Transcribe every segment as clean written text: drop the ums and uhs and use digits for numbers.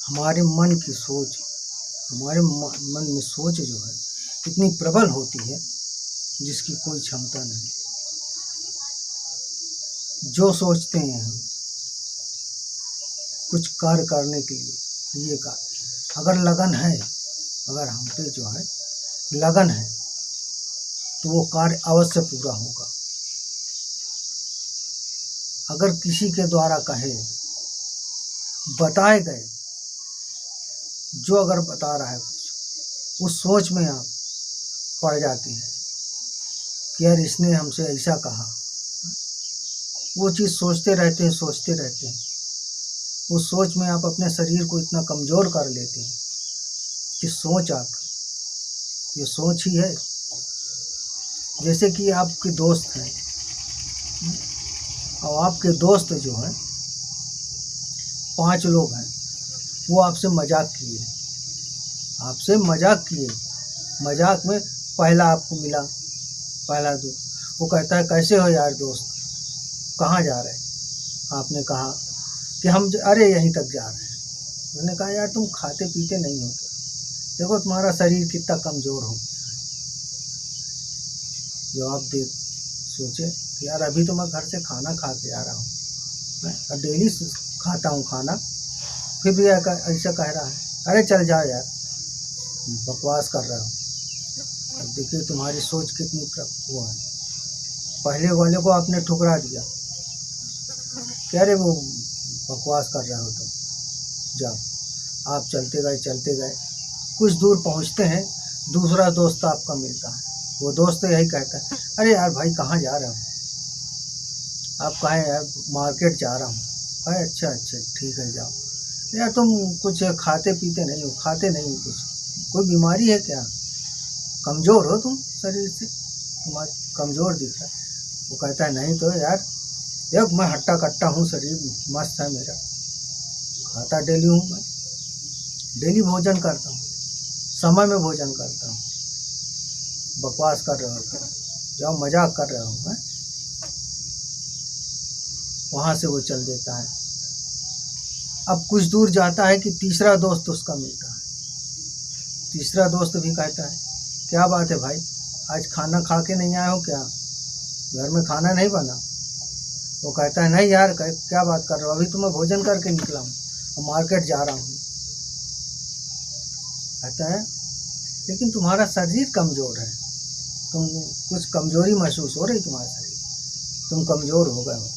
हमारे मन की सोच, हमारे मन में सोच जो है इतनी प्रबल होती है जिसकी कोई क्षमता नहीं। जो सोचते हैं हम कुछ कार्य करने के लिए, ये कार्य अगर लगन है, अगर हम पे जो है लगन है तो वो कार्य अवश्य पूरा होगा। अगर किसी के द्वारा कहे, बताए गए, जो अगर बता रहा है कुछ, उस सोच में आप पड़ जाते हैं कि यार इसने हमसे ऐसा कहा, वो चीज़ सोचते रहते हैं, सोचते रहते हैं। उस सोच में आप अपने शरीर को इतना कमज़ोर कर लेते हैं कि सोच आपकी ये सोच ही है। जैसे कि आपके दोस्त हैं और आपके दोस्त जो हैं 5 लोग हैं, वो आपसे मजाक किए, आपसे मजाक किए, मजाक में पहला आपको मिला, पहला दोस्त, वो कहता है कैसे हो यार दोस्त, कहाँ जा रहे हैं? आपने कहा कि हम अरे यहीं तक जा रहे हैं। मैंने कहा यार तुम खाते पीते नहीं हो क्या? देखो तुम्हारा शरीर कितना कमज़ोर हो गया है। जो आप देख सोचे कि यार अभी तो मैं घर से खाना खा के आ रहा हूँ, मैं डेली खाता हूँ खाना, फिर भी ऐसा कह रहा है, अरे चल जा यार, बकवास कर रहा हूँ। अब देखिए तुम्हारी सोच कितनी वो है। पहले वाले को आपने ठुकरा दिया, कह रहे वो बकवास कर रहे हो तुम, जाओ। आप चलते गए, कुछ दूर पहुंचते हैं, दूसरा दोस्त आपका मिलता है। वो दोस्त यही कहता है, अरे यार भाई कहाँ जा रहे हो? आप कहें यार मार्केट जा रहा हूँ। कहे अच्छा ठीक है जाओ। यार तुम कुछ खाते पीते नहीं हो, खाते नहीं हो कुछ, कोई बीमारी है क्या? कमज़ोर हो तुम शरीर से, तुम्हारा कमज़ोर दिख रहा है। वो कहता है नहीं तो यार, देख मैं हट्टा कट्टा हूँ, शरीर मस्त है मेरा, खाता डेली हूँ, मैं डेली भोजन करता हूँ, समय में भोजन करता हूँ। बकवास कर रहे हो तुम, जाओ मजाक कर रहे हो। मैं वहाँ से वो चल देता है। अब कुछ दूर जाता है कि तीसरा दोस्त उसका मिलता है। तीसरा दोस्त भी कहता है क्या बात है भाई, आज खाना खा के नहीं आए हो क्या? घर में खाना नहीं बना? वो कहता है नहीं यार, क्या बात कर रहे हो, अभी तो मैं भोजन करके निकला हूँ और मार्केट जा रहा हूँ। कहता है लेकिन तुम्हारा शरीर कमज़ोर है, तुम कुछ कमज़ोरी महसूस हो रही, तुम्हारा शरीर, तुम कमज़ोर हो गए हो,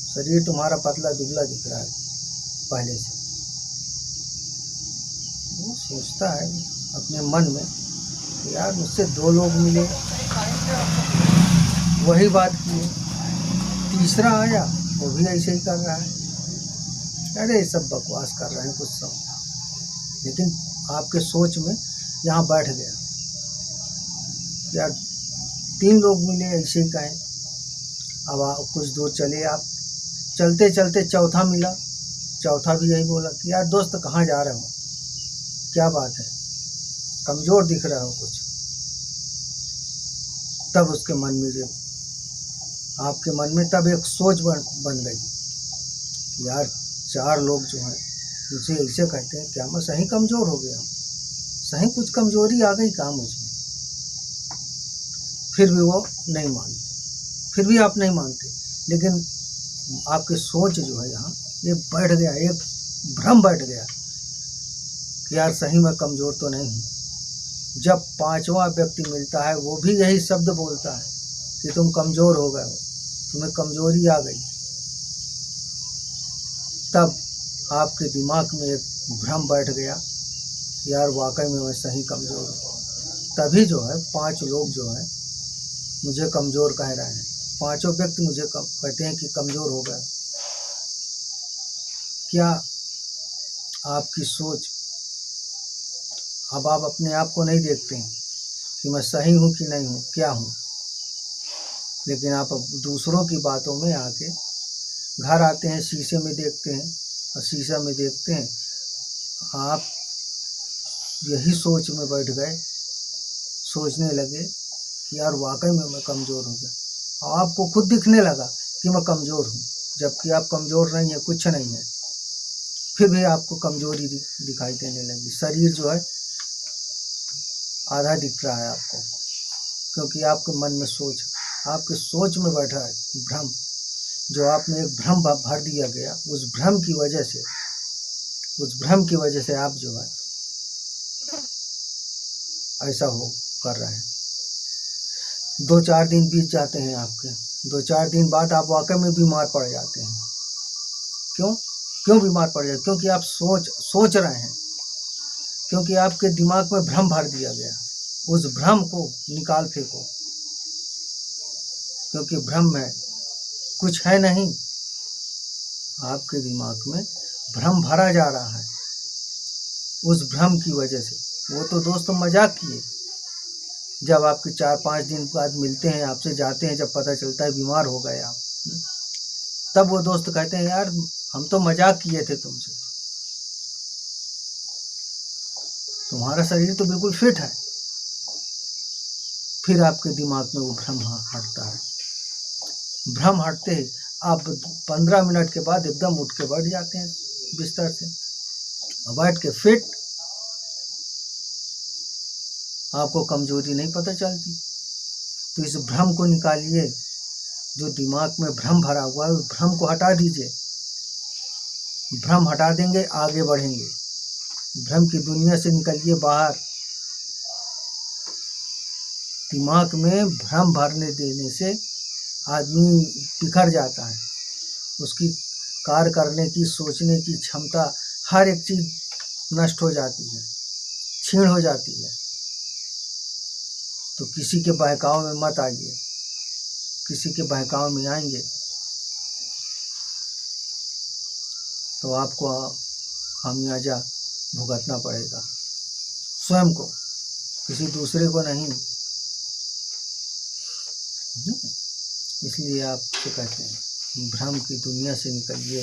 शरीर तुम्हारा पतला दुबला दिख रहा है पहले से। वो सोचता है अपने मन में कि यार मुझसे 2 लोग मिले, वही बात किए, तीसरा आया वो भी ऐसे ही कर रहा है। अरे सब बकवास कर रहे हैं कुछ सब। लेकिन आपके सोच में यहाँ बैठ गया यार 3 लोग मिले ऐसे ही कहें। अब आप कुछ दूर चले, आप चलते चलते चौथा मिला, चौथा भी यही बोला कि यार दोस्त कहाँ जा रहे हो, क्या बात है, कमज़ोर दिख रहा हो कुछ। तब उसके मन में जो आपके मन में तब एक सोच बन गई यार 4 लोग जो हैं मुझे ऐसे कहते हैं, क्या मैं सही कमज़ोर हो गया हूँ, सही कुछ कमज़ोरी आ गई काम मुझमें। फिर भी वो नहीं मानते, फिर भी आप नहीं मानते, लेकिन आपकी सोच जो है यहाँ ये बैठ गया, एक भ्रम बैठ गया कि यार सही में कमज़ोर तो नहीं हूँ। जब 5वां व्यक्ति मिलता है वो भी यही शब्द बोलता है कि तुम कमज़ोर हो गए हो, तुम्हें कमज़ोरी आ गई, तब आपके दिमाग में एक भ्रम बैठ गया कि यार वाकई में मैं सही कमज़ोर हूँ। तभी जो है 5 लोग जो हैं मुझे कमज़ोर कह रहे हैं, 5 व्यक्ति मुझे कहते हैं कि कमज़ोर हो गए। क्या आपकी सोच, अब आप अपने आप को नहीं देखते हैं कि मैं सही हूँ कि नहीं हूँ, क्या हूँ, लेकिन आप अब दूसरों की बातों में आके घर आते हैं, शीशे में देखते हैं और शीशा में देखते हैं, आप यही सोच में बैठ गए, सोचने लगे कि यार वाकई में मैं कमज़ोर हो गया, और आपको खुद दिखने लगा कि मैं कमज़ोर हूँ, जबकि आप कमज़ोर नहीं है, कुछ नहीं है। फिर भी आपको कमजोरी दिखाई देने लगी, शरीर जो है आधा दिख रहा है आपको, क्योंकि आपके मन में सोच, आपके सोच में बैठा है भ्रम, जो आप में एक भ्रम भर दिया गया, उस भ्रम की वजह से आप जो है ऐसा हो कर रहे हैं। 2-4 दिन बीत जाते हैं आपके, 2-4 दिन बाद आप वाकई में बीमार पड़ जाते हैं। क्यों बीमार पड़ जाते? क्योंकि आप सोच रहे हैं, क्योंकि आपके दिमाग में भ्रम भर दिया गया। उस भ्रम को निकाल फेंको, क्योंकि भ्रम में कुछ है नहीं, आपके दिमाग में भ्रम भरा जा रहा है उस भ्रम की वजह से। वो तो दोस्तों मजाक किए, जब आपके 4-5 दिन बाद मिलते हैं आपसे, जाते हैं, जब पता चलता है बीमार हो गए आप, तब वो दोस्त कहते हैं यार हम तो मजाक किए थे तुमसे, तुम्हारा शरीर तो बिल्कुल फिट है। फिर आपके दिमाग में वो भ्रम हटता है। भ्रम हटते ही आप 15 मिनट के बाद एकदम उठ के बैठ जाते हैं बिस्तर से, बैठ के फिट, आपको कमजोरी नहीं पता चलती। तो इस भ्रम को निकालिए, जो दिमाग में भ्रम भरा हुआ है उस भ्रम को हटा दीजिए। भ्रम हटा देंगे आगे बढ़ेंगे, भ्रम की दुनिया से निकलिए बाहर। दिमाग में भ्रम भरने देने से आदमी बिखर जाता है, उसकी कार्य करने की, सोचने की क्षमता, हर एक चीज नष्ट हो जाती है, क्षीण हो जाती है। तो किसी के बहकाव में मत आइए, किसी के बहकाव में आएंगे तो आपको खामियाजा भुगतना पड़ेगा, स्वयं को, किसी दूसरे को नहीं। इसलिए आपसे कहते हैं भ्रम की दुनिया से निकलिए।